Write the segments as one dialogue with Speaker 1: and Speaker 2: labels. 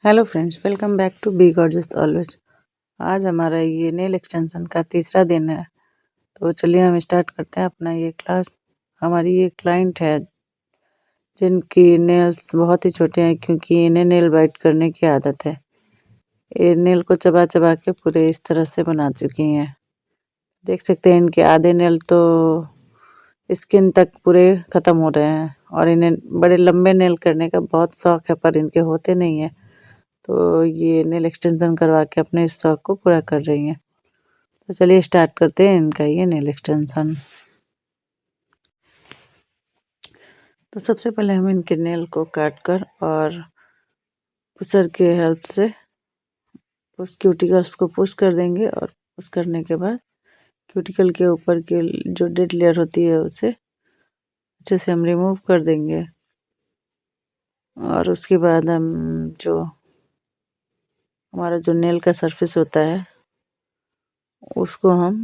Speaker 1: Hello friends, welcome back to be gorgeous always. आज हमारा ये नेल एक्सटेंशन का तीसरा दिन है। तो चलिए हम स्टार्ट करते हैं अपना ये क्लास। हमारी ये क्लाइंट है जिनकी नेल्स बहुत ही छोटे हैं क्योंकि इन्हें नेल बाइट करने की आदत है। ये नेल को चबा चबा के पूरे इस तरह से बना चुकी हैं। देख सकते हैं इनके आधे नेल तो स्किन तक पूरे ख़त्म हो रहे हैं और इन्हें बड़े लंबे नेल करने का बहुत शौक़ है, पर इनके होते नहीं हैं। तो ये नेल एक्सटेंशन करवा के अपने इस शौक़ को पूरा कर रही हैं। तो चलिए स्टार्ट करते हैं इनका ये नेल एक्सटेंशन। तो सबसे पहले हम इनके नेल को काट कर और पुशर के हेल्प से उस क्यूटिकल्स को पुश कर देंगे और पुश करने के बाद क्यूटिकल के ऊपर के जो डेड लेयर होती है उसे अच्छे से हम रिमूव कर देंगे। और उसके बाद हम हमारा जो नेल का सरफेस होता है उसको हम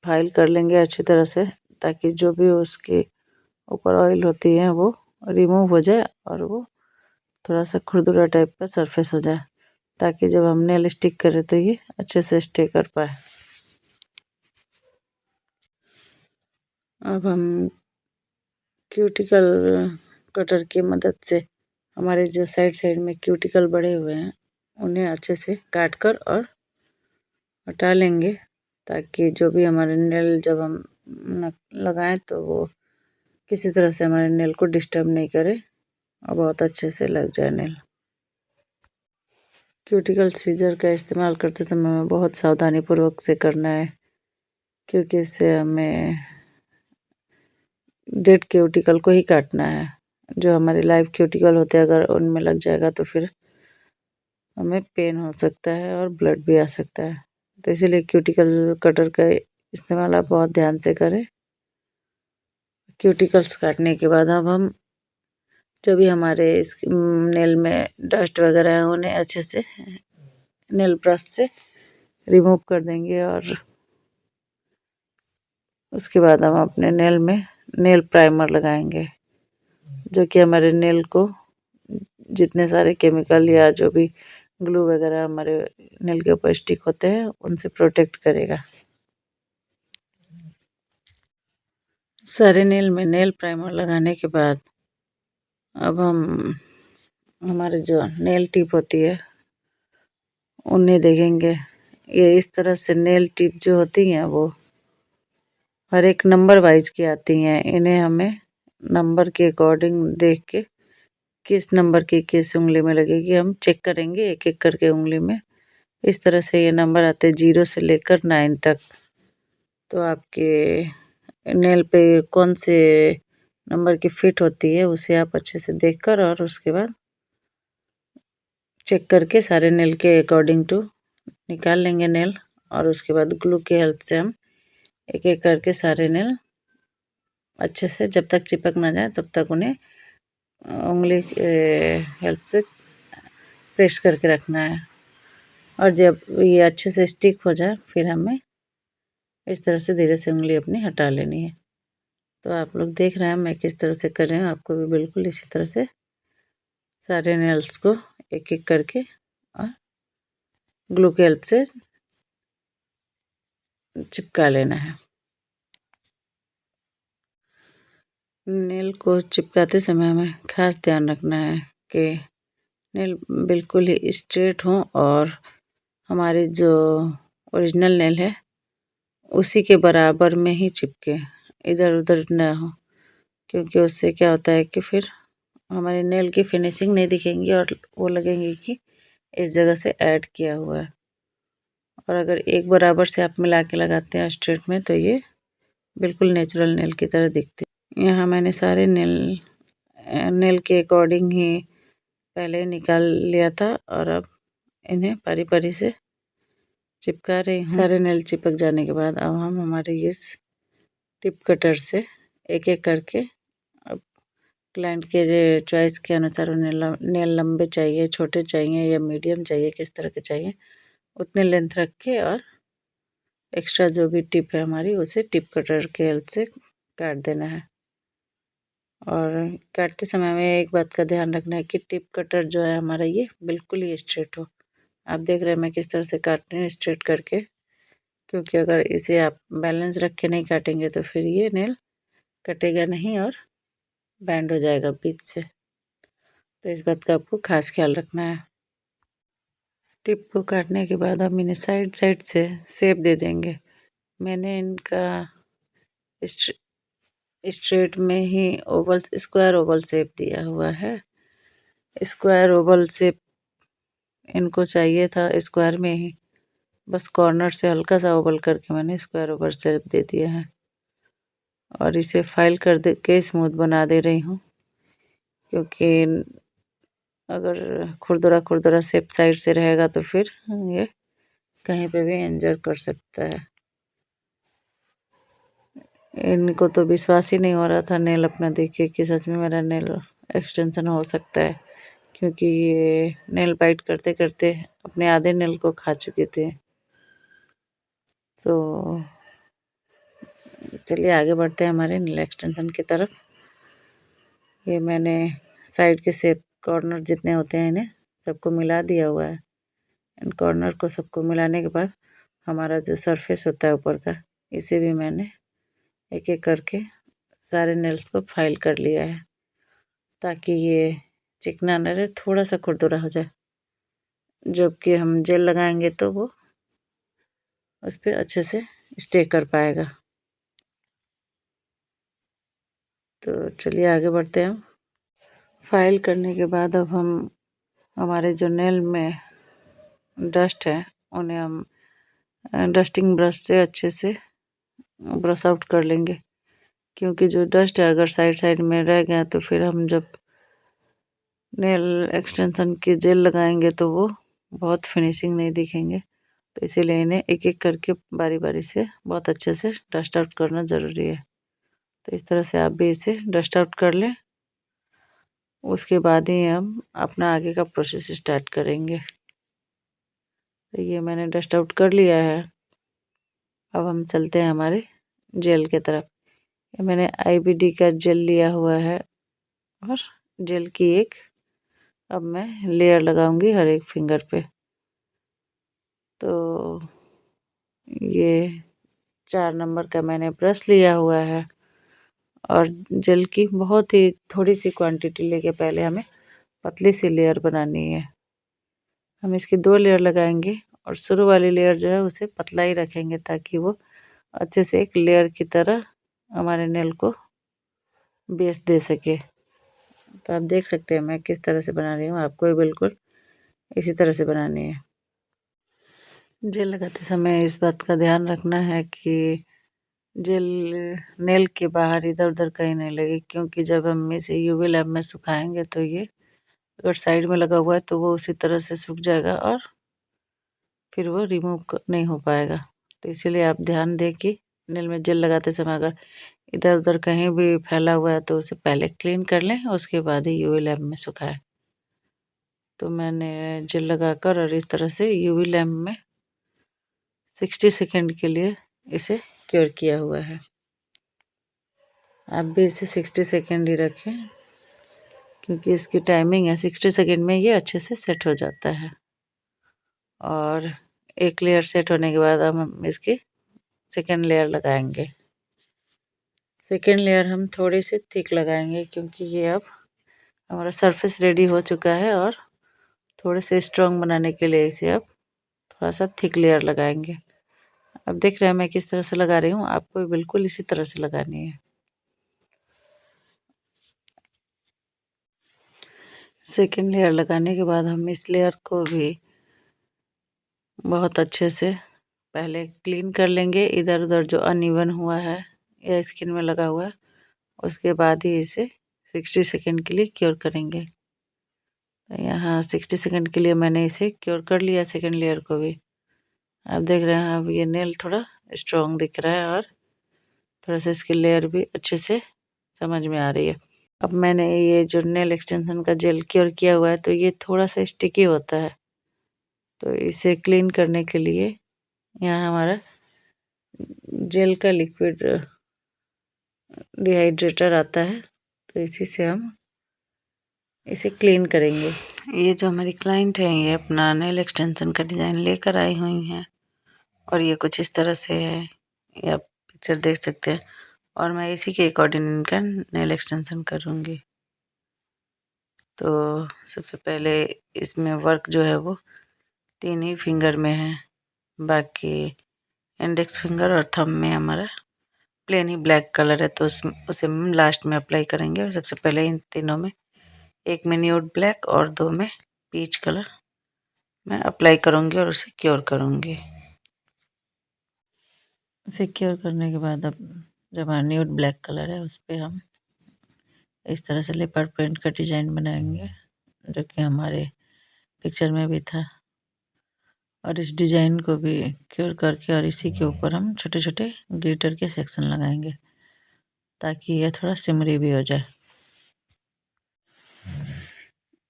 Speaker 1: फाइल कर लेंगे अच्छी तरह से, ताकि जो भी उसके ऊपर ऑयल होती है वो रिमूव हो जाए और वो थोड़ा सा खुरदुरा टाइप का सरफेस हो जाए, ताकि जब हम नेल स्टिक करें तो ये अच्छे से स्टे कर पाए। अब हम क्यूटिकल कटर की मदद से हमारे जो साइड में क्यूटिकल बड़े हुए हैं उन्हें अच्छे से काट कर और हटा लेंगे, ताकि जो भी हमारे नेल जब हम लगाएं तो वो किसी तरह से हमारे नेल को डिस्टर्ब नहीं करे और बहुत अच्छे से लग जाए नेल। क्यूटिकल सीजर का इस्तेमाल करते समय हमें बहुत सावधानी पूर्वक से करना है, क्योंकि इससे हमें डेड क्यूटिकल को ही काटना है। जो हमारे लाइव क्यूटिकल होते हैं अगर उनमें लग जाएगा तो फिर हमें पेन हो सकता है और ब्लड भी आ सकता है। तो इसीलिए क्यूटिकल कटर का इस्तेमाल आप बहुत ध्यान से करें। क्यूटिकल्स काटने के बाद अब हम जो भी हमारे इस नेल में डस्ट वगैरह है उन्हें अच्छे से नेल ब्रश से रिमूव कर देंगे और उसके बाद हम अपने नेल में नेल प्राइमर लगाएंगे, जो कि हमारे नेल को जितने सारे केमिकल या जो भी ग्लू वगैरह हमारे नेल के ऊपर स्टिक होते हैं उनसे प्रोटेक्ट करेगा। सारे नेल में नेल प्राइमर लगाने के बाद अब हम हमारे जो नेल टिप होती है उन्हें देखेंगे। ये इस तरह से नेल टिप जो होती हैं वो हर एक नंबर वाइज की आती हैं। इन्हें हमें नंबर के अकॉर्डिंग देख के किस नंबर की किस उंगली में लगेगी हम चेक करेंगे एक एक करके उंगली में। इस तरह से ये नंबर आते हैं 0 से लेकर 9 तक। तो आपके नेल पे कौन से नंबर की फिट होती है उसे आप अच्छे से देखकर और उसके बाद चेक करके सारे नेल के अकॉर्डिंग टू निकाल लेंगे नेल। और उसके बाद ग्लू की हेल्प से हम एक एक करके सारे नेल अच्छे से जब तक चिपक ना जाए तब तक उन्हें उंगली के हेल्प से प्रेस करके रखना है। और जब ये अच्छे से स्टिक हो जाए फिर हमें इस तरह से धीरे से उंगली अपनी हटा लेनी है। तो आप लोग देख रहे हैं मैं किस तरह से कर रही हूँ, आपको भी बिल्कुल इसी तरह से सारे नेल्स को एक एक करके और ग्लू की हेल्प से चिपका लेना है। नेल को चिपकाते समय हमें खास ध्यान रखना है कि नेल बिल्कुल ही स्ट्रेट हो और हमारे जो ओरिजिनल नेल है उसी के बराबर में ही चिपके, इधर उधर ना हो, क्योंकि उससे क्या होता है कि फिर हमारे नेल की फिनिशिंग नहीं दिखेंगी और वो लगेंगे कि इस जगह से ऐड किया हुआ है। और अगर एक बराबर से आप मिला के लगाते हैं स्ट्रेट में तो ये बिल्कुल नेचुरल नेल की तरह दिखते हैं। यहाँ मैंने सारे नेल के अकॉर्डिंग ही पहले निकाल लिया था और अब इन्हें पारी पारी से चिपका रही हूँ। सारे नेल चिपक जाने के बाद अब हम हमारे इस टिप कटर से एक एक करके अब क्लाइंट के चॉइस के अनुसार उन्हें नेल लंबे चाहिए, छोटे चाहिए या मीडियम चाहिए, किस तरह के चाहिए उतने लेंथ रख के और एक्स्ट्रा जो भी टिप है हमारी उसे टिप कटर के हेल्प से काट देना है। और काटते समय हमें एक बात का ध्यान रखना है कि टिप कटर जो है हमारा ये बिल्कुल ही स्ट्रेट हो। आप देख रहे हैं मैं किस तरह से काट रही हूँ स्ट्रेट करके, क्योंकि अगर इसे आप बैलेंस रख के नहीं काटेंगे तो फिर ये नेल कटेगा नहीं और बैंड हो जाएगा बीच से। तो इस बात का आपको खास ख्याल रखना है। टिप को काटने के बाद हम इन्हें साइड साइड से शेप दे देंगे। मैंने इनका स्ट्रेट में ही ओवल स्क्वायर ओवल शेप दिया हुआ है। स्क्वायर ओवल शेप इनको चाहिए था स्क्वायर में ही, बस कॉर्नर से हल्का सा ओवल करके मैंने स्क्वायर ओवल शेप दे दिया है और इसे फाइल कर दे के स्मूथ बना दे रही हूँ, क्योंकि अगर खुरदुरा खुरदुरा शेप साइड से रहेगा तो फिर ये कहीं पे भी इंजर कर सकता है। इनको तो विश्वास ही नहीं हो रहा था नेल अपना देख के कि सच में मेरा नेल एक्सटेंशन हो सकता है, क्योंकि ये नेल बाइट करते करते अपने आधे नेल को खा चुके थे। तो चलिए आगे बढ़ते हैं हमारे नेल एक्सटेंशन की तरफ। ये मैंने साइड के शेप कॉर्नर जितने होते हैं इन्हें सबको मिला दिया हुआ है। इन कॉर्नर को सबको मिलाने के बाद हमारा जो सरफेस होता है ऊपर का, इसे भी मैंने एक एक करके सारे नेल्स को फाइल कर लिया है, ताकि ये चिकना न रहे, थोड़ा सा खुरदुरा हो जाए। जबकि हम जेल लगाएंगे तो वो उस पर अच्छे से स्टे कर पाएगा। तो चलिए आगे बढ़ते हैं। फाइल करने के बाद अब हम हमारे जो नेल में डस्ट है उन्हें हम डस्टिंग ब्रश से अच्छे से ब्रश आउट कर लेंगे, क्योंकि जो डस्ट है अगर साइड साइड में रह गया तो फिर हम जब नेल एक्सटेंशन की जेल लगाएंगे तो वो बहुत फिनिशिंग नहीं दिखेंगे। तो इसीलिए इन्हें एक एक करके बारी बारी से बहुत अच्छे से डस्ट आउट करना ज़रूरी है। तो इस तरह से आप भी इसे डस्ट आउट कर लें, उसके बाद ही हम अपना आगे का प्रोसेस स्टार्ट करेंगे। तो ये मैंने डस्ट आउट कर लिया है। अब हम चलते हैं हमारे जेल की तरफ। ये मैंने IBD का जेल लिया हुआ है और जेल की एक अब मैं लेयर लगाऊंगी हर एक फिंगर पे। तो ये 4 नंबर का मैंने ब्रश लिया हुआ है और जेल की बहुत ही थोड़ी सी क्वांटिटी लेके पहले हमें पतली सी लेयर बनानी है। हम इसकी 2 लेयर लगाएंगे और शुरू वाली लेयर जो है उसे पतला ही रखेंगे, ताकि वो अच्छे से एक लेयर की तरह हमारे नेल को बेस दे सके। तो आप देख सकते हैं मैं किस तरह से बना रही हूँ, आपको भी बिल्कुल इसी तरह से बनानी है। जेल लगाते समय इस बात का ध्यान रखना है कि जेल नेल के बाहर इधर उधर कहीं नहीं लगे, क्योंकि जब हम इसे UV लैम्प में सुखाएंगे तो ये अगर साइड में लगा हुआ है तो वो उसी तरह से सूख जाएगा और फिर वो रिमूव नहीं हो पाएगा। तो इसीलिए आप ध्यान दें कि नेल में जेल लगाते समय अगर इधर उधर कहीं भी फैला हुआ है तो उसे पहले क्लीन कर लें, उसके बाद ही UV लैम्प में सुखाएं। तो मैंने जेल लगाकर और इस तरह से UV लैम्प में 60 सेकेंड के लिए इसे क्योर किया हुआ है। आप भी इसे 60 सेकेंड ही रखें, क्योंकि इसकी टाइमिंग है 60 सेकेंड में ये अच्छे से सेट हो जाता है। और एक लेयर सेट होने के बाद हम इसकी सेकेंड लेयर लगाएंगे। सेकेंड लेयर हम थोड़ी सी थिक लगाएंगे, क्योंकि ये अब हमारा सरफेस रेडी हो चुका है और थोड़े से स्ट्रॉन्ग बनाने के लिए इसे अब थोड़ा सा थिक लेयर लगाएंगे। अब देख रहे हैं मैं किस तरह से लगा रही हूँ, आपको भी बिल्कुल इसी तरह से लगानी है। सेकेंड लेयर लगाने के बाद हम इस लेयर को भी बहुत अच्छे से पहले क्लीन कर लेंगे, इधर उधर जो अनइवन हुआ है या स्किन में लगा हुआ है, उसके बाद ही इसे 60 सेकेंड के लिए क्योर करेंगे। तो यहाँ 60 सेकेंड के लिए मैंने इसे क्योर कर लिया सेकेंड लेयर को भी। आप देख रहे हैं अब ये नेल थोड़ा स्ट्रॉन्ग दिख रहा है और थोड़ा सा इसकी लेयर भी अच्छे से समझ में आ रही है। अब मैंने ये जो नेल एक्सटेंशन का जेल क्योर किया हुआ है तो ये थोड़ा सा स्टिकी होता है, तो इसे क्लीन करने के लिए यहाँ हमारा जेल का लिक्विड डिहाइड्रेटर आता है, तो इसी से हम इसे क्लीन करेंगे। ये जो हमारी क्लाइंट है ये अपना नेल एक्सटेंशन का डिज़ाइन लेकर आई हुई हैं और ये कुछ इस तरह से है, ये आप पिक्चर देख सकते हैं और मैं इसी के अकॉर्डिंग इनका नेल एक्सटेंशन करूँगी। तो सबसे पहले इसमें वर्क जो है वो 3 ही फिंगर में है, बाकी इंडेक्स फिंगर और थंब में हमारा प्लेन ही ब्लैक कलर है, तो उसे हम लास्ट में अप्लाई करेंगे। और सबसे पहले इन तीनों में, एक में न्यूड ब्लैक और 2 में पीच कलर मैं अप्लाई करूँगी और उसे क्योर करूँगी। इसे क्योर करने के बाद अब जो हमारा न्यूड ब्लैक कलर है उस पर हम इस तरह से लेपर्ड प्रिंट का डिज़ाइन बनाएंगे जो कि हमारे पिक्चर में भी था। और इस डिज़ाइन को भी क्योर करके और इसी के ऊपर हम छोटे छोटे ग्लिटर के सेक्शन लगाएंगे ताकि यह थोड़ा सिमरी भी हो जाए।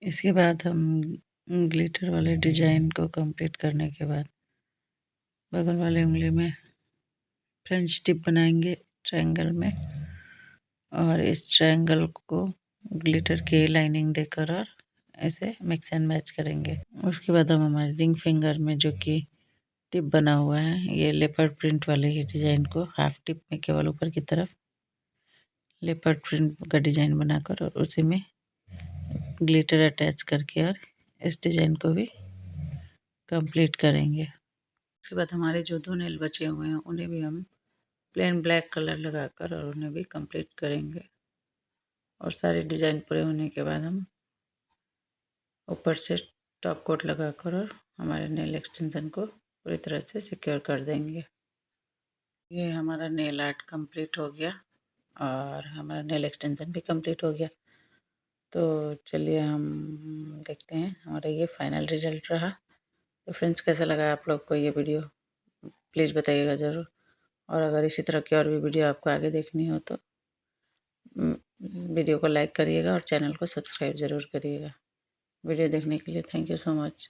Speaker 1: इसके बाद हम ग्लिटर वाले डिज़ाइन को कंप्लीट करने के बाद बगल वाले उंगली में फ्रेंच टिप बनाएंगे ट्रायंगल में और इस ट्रायंगल को ग्लिटर की लाइनिंग देकर और ऐसे मिक्स एंड मैच करेंगे। उसके बाद हम हमारे रिंग फिंगर में जो कि टिप बना हुआ है, ये लेपर्ड प्रिंट वाले ही डिज़ाइन को हाफ टिप में केवल ऊपर की तरफ लेपर्ड प्रिंट का डिज़ाइन बनाकर और उसी में ग्लिटर अटैच करके और इस डिज़ाइन को भी कंप्लीट करेंगे। उसके बाद हमारे जो 2 नेल बचे हुए हैं उन्हें भी हम प्लेन ब्लैक कलर लगाकर और उन्हें भी कंप्लीट करेंगे। और सारे डिज़ाइन पूरे होने के बाद हम ऊपर से टॉप कोट लगाकर और हमारे नेल एक्सटेंशन को पूरी तरह से सिक्योर कर देंगे। ये हमारा नेल आर्ट कंप्लीट हो गया और हमारा नेल एक्सटेंशन भी कंप्लीट हो गया। तो चलिए हम देखते हैं हमारा ये फाइनल रिजल्ट रहा। तो फ्रेंड्स, कैसा लगा आप लोग को ये वीडियो, प्लीज़ बताइएगा ज़रूर। और अगर इसी तरह की और भी वीडियो आपको आगे देखनी हो तो वीडियो को लाइक करिएगा और चैनल को सब्सक्राइब ज़रूर करिएगा। वीडियो देखने के लिए थैंक यू सो मच।